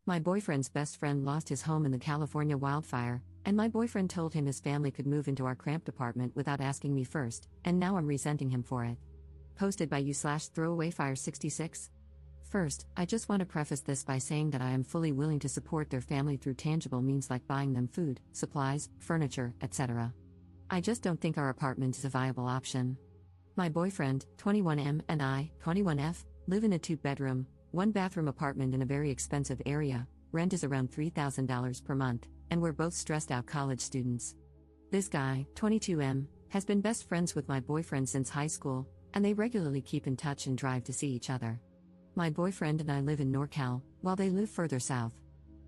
My boyfriend's best friend lost his home in the California wildfire, and my boyfriend told him his family could move into our cramped apartment without asking me first, and now I'm resenting him for it. Posted by you/throwawayfire66. First, I just want to preface this by saying that I am fully willing to support their family through tangible means like buying them food, supplies, furniture, etc. I just don't think our apartment is a viable option. My boyfriend, 21M, and I, 21F, live in a 2-bedroom, 1-bathroom apartment in a very expensive area. Rent is around $3,000 per month, and we're both stressed out college students. This guy, 22M, has been best friends with my boyfriend since high school, and they regularly keep in touch and drive to see each other. My boyfriend and I live in NorCal, while they live further south.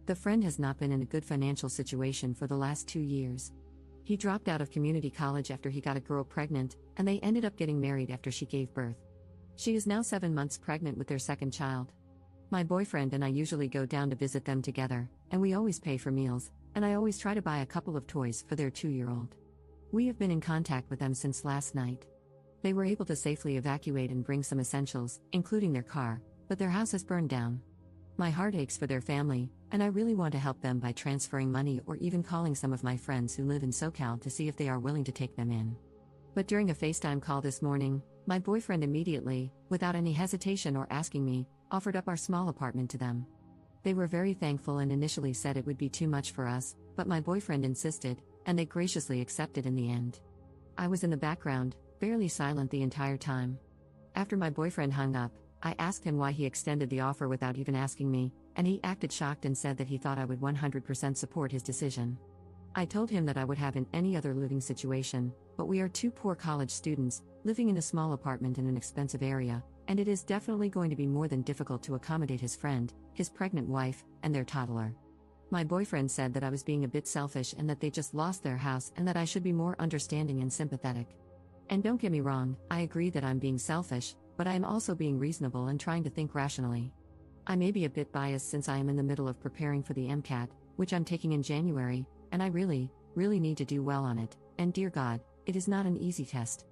The friend has not been in a good financial situation for the last 2 years. He dropped out of community college after he got a girl pregnant, and they ended up getting married after she gave birth. She is now 7 months pregnant with their second child. My boyfriend and I usually go down to visit them together, and we always pay for meals, and I always try to buy a couple of toys for their 2-year-old. We have been in contact with them since last night. They were able to safely evacuate and bring some essentials, including their car, but their house has burned down. My heart aches for their family, and I really want to help them by transferring money or even calling some of my friends who live in SoCal to see if they are willing to take them in. But during a FaceTime call this morning, my boyfriend immediately, without any hesitation or asking me, offered up our small apartment to them. They were very thankful and initially said it would be too much for us, but my boyfriend insisted, and they graciously accepted in the end. I was in the background, barely silent the entire time. After my boyfriend hung up, I asked him why he extended the offer without even asking me, and he acted shocked and said that he thought I would 100% support his decision. I told him that I would have in any other living situation, but we are 2 poor college students, living in a small apartment in an expensive area, and it is definitely going to be more than difficult to accommodate his friend, his pregnant wife, and their toddler. My boyfriend said that I was being a bit selfish and that they just lost their house and that I should be more understanding and sympathetic. And don't get me wrong, I agree that I'm being selfish, but I am also being reasonable and trying to think rationally. I may be a bit biased since I am in the middle of preparing for the MCAT, which I'm taking in January, and I really need to do well on it, and dear God, it is not an easy test.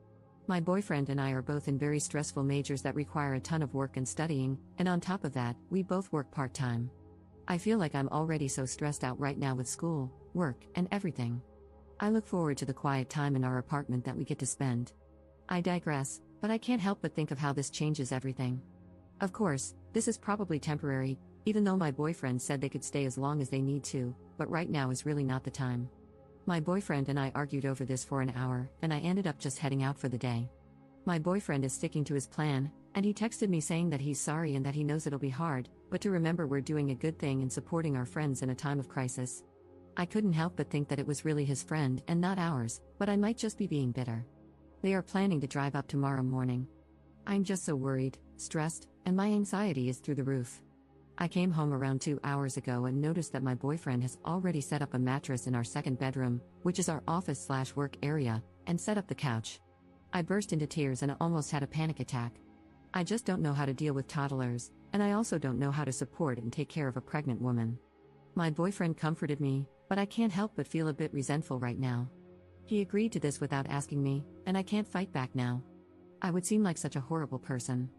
My boyfriend and I are both in very stressful majors that require a ton of work and studying, and on top of that, we both work part-time. I feel like I'm already so stressed out right now with school, work, and everything. I look forward to the quiet time in our apartment that we get to spend. I digress, but I can't help but think of how this changes everything. Of course, this is probably temporary, even though my boyfriend said they could stay as long as they need to, but right now is really not the time. My boyfriend and I argued over this for an hour, and I ended up just heading out for the day. My boyfriend is sticking to his plan, and he texted me saying that he's sorry and that he knows it'll be hard, but to remember we're doing a good thing and supporting our friends in a time of crisis. I couldn't help but think that it was really his friend and not ours, but I might just be being bitter. They are planning to drive up tomorrow morning. I'm just so worried, stressed, and my anxiety is through the roof. I came home around 2 hours ago and noticed that my boyfriend has already set up a mattress in our second bedroom, which is our office/work area, and set up the couch. I burst into tears and almost had a panic attack. I just don't know how to deal with toddlers, and I also don't know how to support and take care of a pregnant woman. My boyfriend comforted me, but I can't help but feel a bit resentful right now. He agreed to this without asking me, and I can't fight back now. I would seem like such a horrible person.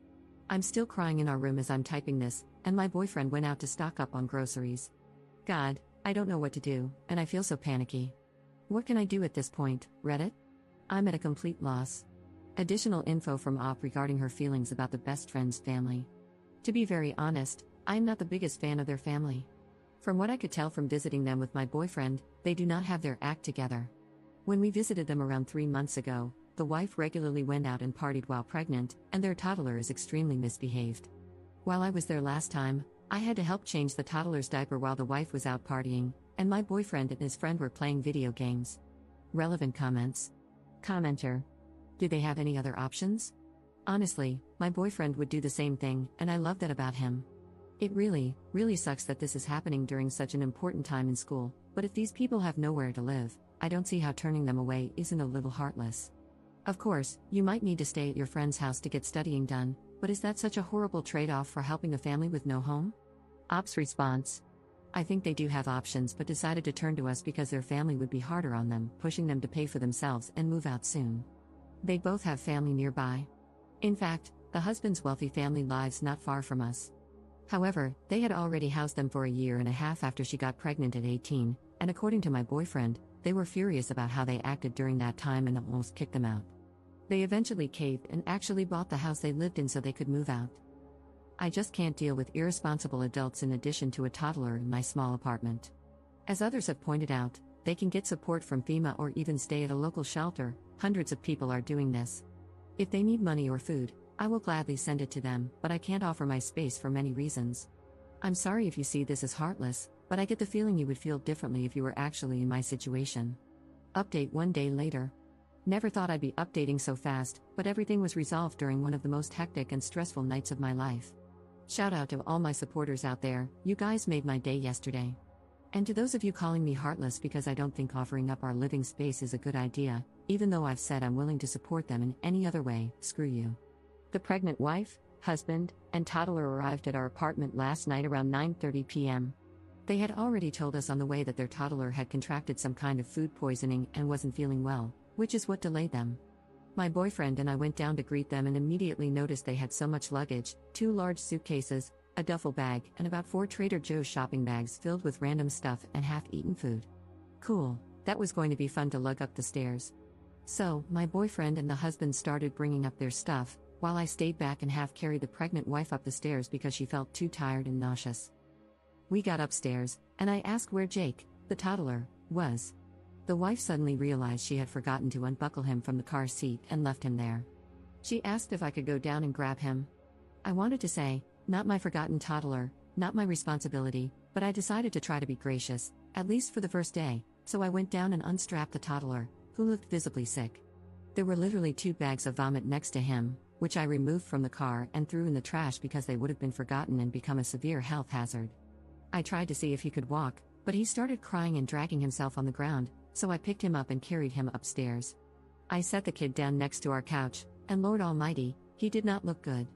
I'm still crying in our room as I'm typing this, and my boyfriend went out to stock up on groceries. God, I don't know what to do, and I feel so panicky. What can I do at this point, Reddit? I'm at a complete loss. Additional info from Op regarding her feelings about the best friend's family. To be very honest, I'm not the biggest fan of their family. From what I could tell from visiting them with my boyfriend, they do not have their act together. When we visited them around 3 months ago, the wife regularly went out and partied while pregnant, and their toddler is extremely misbehaved. While I was there last time, I had to help change the toddler's diaper while the wife was out partying, and my boyfriend and his friend were playing video games. Relevant comments. Commenter. Do they have any other options? Honestly, my boyfriend would do the same thing, and I love that about him. It really sucks that this is happening during such an important time in school, but if these people have nowhere to live, I don't see how turning them away isn't a little heartless. Of course, you might need to stay at your friend's house to get studying done, but is that such a horrible trade-off for helping a family with no home? Op's response. I think they do have options but decided to turn to us because their family would be harder on them, pushing them to pay for themselves and move out soon. They both have family nearby. In fact, the husband's wealthy family lives not far from us. However, they had already housed them for a year and a half after she got pregnant at 18, and according to my boyfriend, they were furious about how they acted during that time and almost kicked them out. They eventually caved and actually bought the house they lived in so they could move out. I just can't deal with irresponsible adults in addition to a toddler in my small apartment. As others have pointed out, they can get support from FEMA or even stay at a local shelter. Hundreds of people are doing this. If they need money or food, I will gladly send it to them, but I can't offer my space for many reasons. I'm sorry if you see this as heartless, but I get the feeling you would feel differently if you were actually in my situation. Update 1 day later. Never thought I'd be updating so fast, but everything was resolved during one of the most hectic and stressful nights of my life. Shout out to all my supporters out there, you guys made my day yesterday. And to those of you calling me heartless because I don't think offering up our living space is a good idea, even though I've said I'm willing to support them in any other way, screw you. The pregnant wife, husband, and toddler arrived at our apartment last night around 9:30 p.m. They had already told us on the way that their toddler had contracted some kind of food poisoning and wasn't feeling well, which is what delayed them. My boyfriend and I went down to greet them and immediately noticed they had so much luggage, 2 large suitcases, a duffel bag, and about 4 Trader Joe's shopping bags filled with random stuff and half-eaten food. Cool, that was going to be fun to lug up the stairs. So, my boyfriend and the husband started bringing up their stuff, while I stayed back and half-carried the pregnant wife up the stairs because she felt too tired and nauseous. We got upstairs, and I asked where Jake, the toddler, was. The wife suddenly realized she had forgotten to unbuckle him from the car seat and left him there. She asked if I could go down and grab him. I wanted to say, not my forgotten toddler, not my responsibility, but I decided to try to be gracious, at least for the first day, so I went down and unstrapped the toddler, who looked visibly sick. There were literally 2 bags of vomit next to him, which I removed from the car and threw in the trash because they would have been forgotten and become a severe health hazard. I tried to see if he could walk, but he started crying and dragging himself on the ground, so I picked him up and carried him upstairs. I set the kid down next to our couch, and Lord Almighty, he did not look good.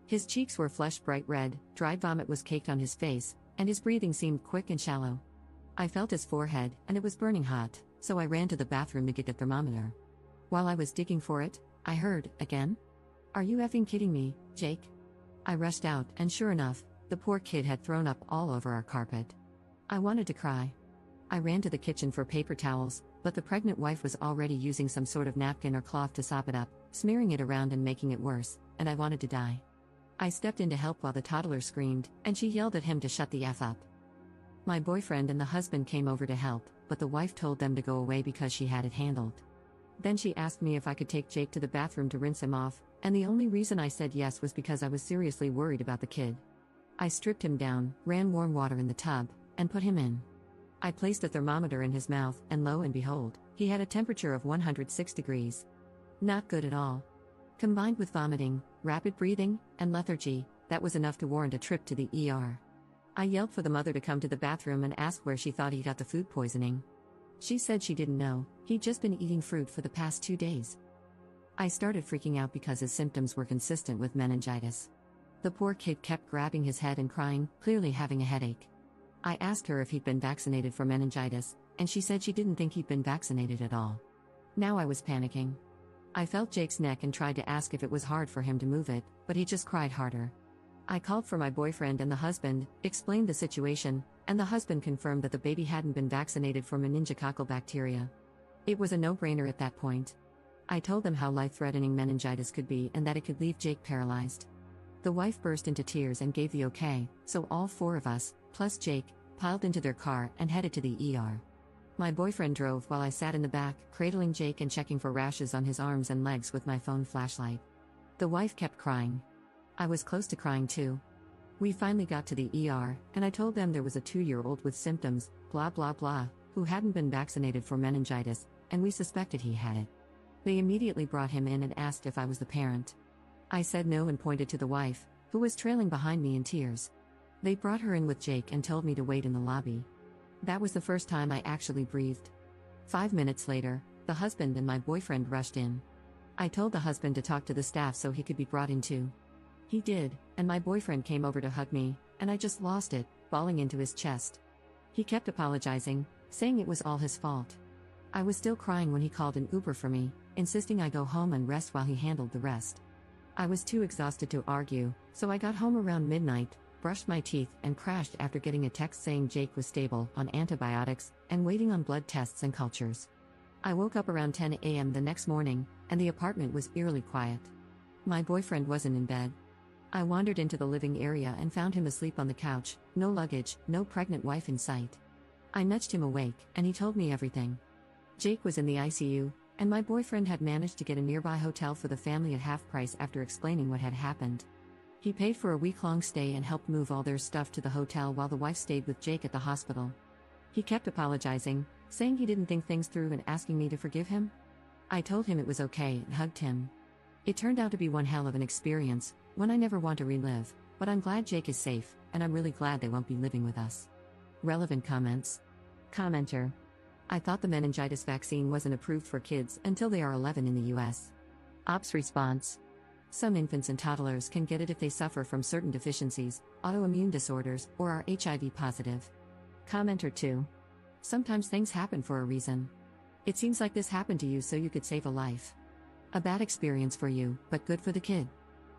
His cheeks were flushed bright red, dried vomit was caked on his face, and his breathing seemed quick and shallow. I felt his forehead, and it was burning hot, so I ran to the bathroom to get a thermometer. While I was digging for it, I heard, again? Are you effing kidding me, Jake? I rushed out, and sure enough, the poor kid had thrown up all over our carpet. I wanted to cry. I ran to the kitchen for paper towels, but the pregnant wife was already using some sort of napkin or cloth to sop it up, smearing it around and making it worse, and I wanted to die. I stepped in to help while the toddler screamed, and she yelled at him to shut the F up. My boyfriend and the husband came over to help, but the wife told them to go away because she had it handled. Then she asked me if I could take Jake to the bathroom to rinse him off, and the only reason I said yes was because I was seriously worried about the kid. I stripped him down, ran warm water in the tub, and put him in. I placed a thermometer in his mouth, and lo and behold, he had a temperature of 106 degrees. Not good at all. Combined with vomiting, rapid breathing, and lethargy, that was enough to warrant a trip to the ER. I yelled for the mother to come to the bathroom and asked where she thought he got the food poisoning. She said she didn't know, he'd just been eating fruit for the past 2 days. I started freaking out because his symptoms were consistent with meningitis. The poor kid kept grabbing his head and crying, clearly having a headache. I asked her if he'd been vaccinated for meningitis, and she said she didn't think he'd been vaccinated at all. Now I was panicking. I felt Jake's neck and tried to ask if it was hard for him to move it, but he just cried harder. I called for my boyfriend and the husband, explained the situation, and the husband confirmed that the baby hadn't been vaccinated for meningococcal bacteria. It was a no-brainer at that point. I told them how life-threatening meningitis could be and that it could leave Jake paralyzed. The wife burst into tears and gave the okay, so all 4 of us, plus Jake, piled into their car and headed to the ER. My boyfriend drove while I sat in the back, cradling Jake and checking for rashes on his arms and legs with my phone flashlight. The wife kept crying. I was close to crying too. We finally got to the ER, and I told them there was a 2-year-old with symptoms, blah blah blah, who hadn't been vaccinated for meningitis, and we suspected he had it. They immediately brought him in and asked if I was the parent. I said no and pointed to the wife, who was trailing behind me in tears. They brought her in with Jake and told me to wait in the lobby. That was the first time I actually breathed. 5 minutes later, the husband and my boyfriend rushed in. I told the husband to talk to the staff so he could be brought in too. He did, and my boyfriend came over to hug me, and I just lost it, bawling into his chest. He kept apologizing, saying it was all his fault. I was still crying when he called an Uber for me, insisting I go home and rest while he handled the rest. I was too exhausted to argue, so I got home around midnight, brushed my teeth, and crashed after getting a text saying Jake was stable on antibiotics and waiting on blood tests and cultures. I woke up around 10 a.m. the next morning, and the apartment was eerily quiet. My boyfriend wasn't in bed. I wandered into the living area and found him asleep on the couch, no luggage, no pregnant wife in sight. I nudged him awake, and he told me everything. Jake was in the ICU, and my boyfriend had managed to get a nearby hotel for the family at half price after explaining what had happened. He paid for a week-long stay and helped move all their stuff to the hotel while the wife stayed with Jake at the hospital. He kept apologizing, saying he didn't think things through and asking me to forgive him. I told him it was okay and hugged him. It turned out to be one hell of an experience, one I never want to relive, but I'm glad Jake is safe, and I'm really glad they won't be living with us. Relevant comments. Commenter. I thought the meningitis vaccine wasn't approved for kids until they are 11 in the US. Ops response. Some infants and toddlers can get it if they suffer from certain deficiencies, autoimmune disorders, or are HIV positive. Commenter 2. Sometimes things happen for a reason. It seems like this happened to you so you could save a life. A bad experience for you, but good for the kid.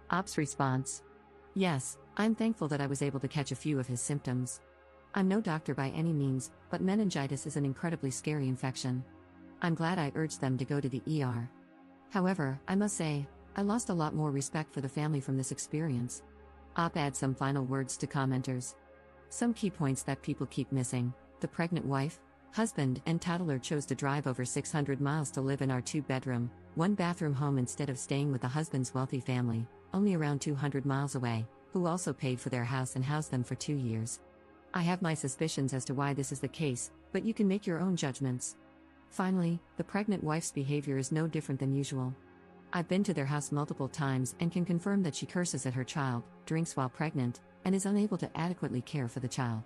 Ops response. Yes, I'm thankful that I was able to catch a few of his symptoms. I'm no doctor by any means, but meningitis is an incredibly scary infection. I'm glad I urged them to go to the ER. However, I must say, I lost a lot more respect for the family from this experience. Adds some final words to commenters. Some key points that people keep missing. The pregnant wife, husband, and toddler chose to drive over 600 miles to live in our 2-bedroom, 1-bathroom home instead of staying with the husband's wealthy family, only around 200 miles away, who also paid for their house and housed them for 2 years. I have my suspicions as to why this is the case, but you can make your own judgments. Finally, the pregnant wife's behavior is no different than usual. I've been to their house multiple times and can confirm that she curses at her child, drinks while pregnant, and is unable to adequately care for the child.